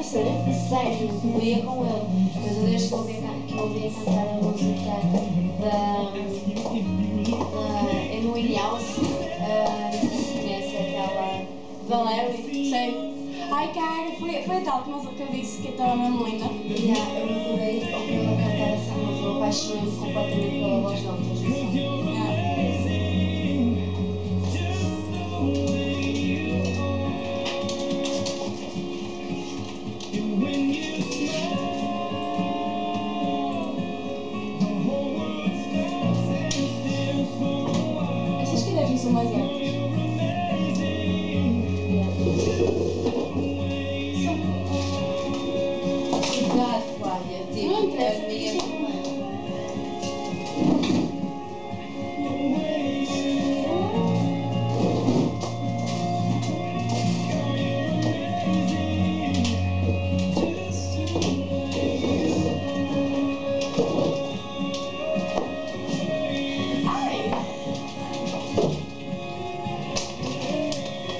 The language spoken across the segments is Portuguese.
sério? Sério, eu ia com ele. Mas eu desde que ouvia cantar a música da Amy House, não sei se conhece aquela Da Larry? Sei. Ai, cara, foi tal que eu disse que estava mesmo linda. Eu procurei ouvi-la cantar essa música, eu apaixonei-me completamente pela voz dela, tens noção? Essas calhas não são mais altas. Cuidado, Flávia, tipo, Não interessa, a minha...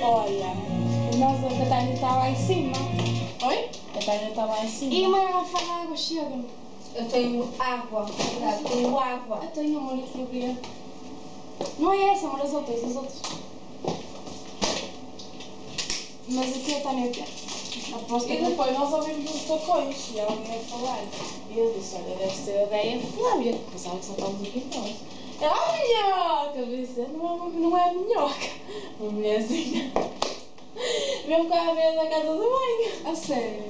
Olha, a Catarina está lá em cima. Oi? A Catarina está lá em cima. E uma garrafa de água, chega-me. Eu tenho água, cuidado, tenho água. Eu tenho uma aqui, obrigada. Não é essa, mas as outras, Mas aqui a Tânia quer. Aposto E que depois nós ouvimos uns tocões e alguém a falar. E eu disse, olha, deve ser a ideia de Flávia. Pensava que só estávamos aqui nós. Ela, a minhoca! Eu disse, não é minhoca. Uma mulherzinha. Mesmo cá à beira da casa do banho. a sério.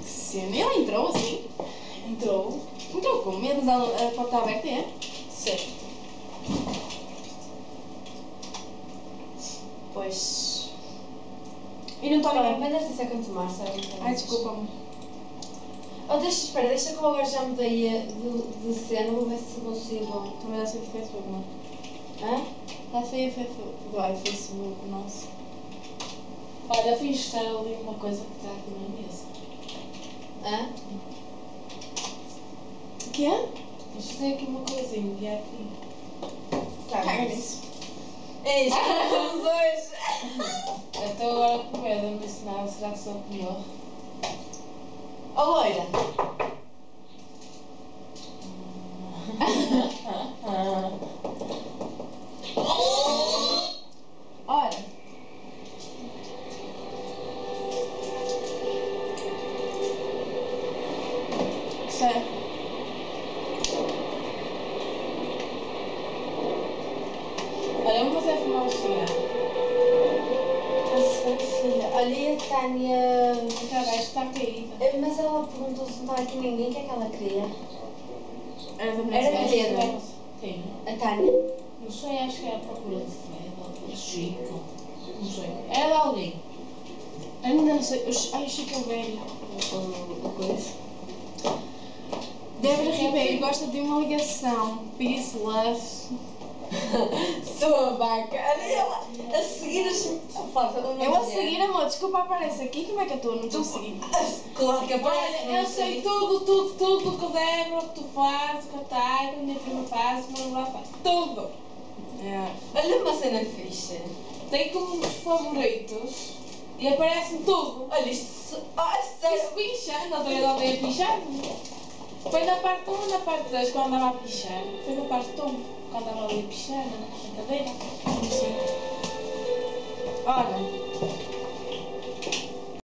Que cena. Ele entrou assim? Entrou. Entrou com medo, mas a porta aberta é? Certo. Pois... E não está Olha, ninguém. mas deve ser second tomar, sabe? Ai, desculpa-me. Oh, espera, deixa que eu agora já mudei de cena, vou ver se consigo. Também dá sempre Facebook, não? Hã? Está feia Facebook. Vai, Facebook, nossa. Olha, fiz estar ali uma coisa que está aqui na mesa. Hã? O que é? Isto tem aqui uma coisinha e é aqui. Tá, Caga mas... nisso. É isto, estamos hoje! Eu estou agora com medo, não disse nada, será que sou que morro? Ó loira! Ora. Certo. Olha, vamos fazer fumar um cigarro. Filha, olha, e a Tânia... Cá abaixo está caída. Mas ela perguntou se não estava aqui ninguém, o que é que ela queria? Era da minha Era cidade. Pedro. Quem? A Tânia? Não sei, acho que é a procura de Fred ou de Chico. Não sei. Era de alguém. Ainda não sei. Ai, o Chico é velho. O coisa? Débora Ribeiro gosta de uma ligação. Peace, love. Sua vaca! Olha ela a seguir as... Eu a seguir, amor. Desculpa, aparece aqui. Como é que eu estou? Não estou a seguir. Claro que aparece! Olha, eu sei tudo o que Débora, o que tu fazes, o que a Thay, o que a minha prima faz, o que a minha irmã faz. Tudo! É. Olha uma cena fixe. Tem como uns favoritos e aparece tudo. Olha isto... Ah, sério! Isso picha, não estou a odeio a pichar. Foi na parte 1 ou na parte 2 quando andava a pichar? Foi na parte 1, quando andava ali a pichar, na cadeira. Não sei. Ora.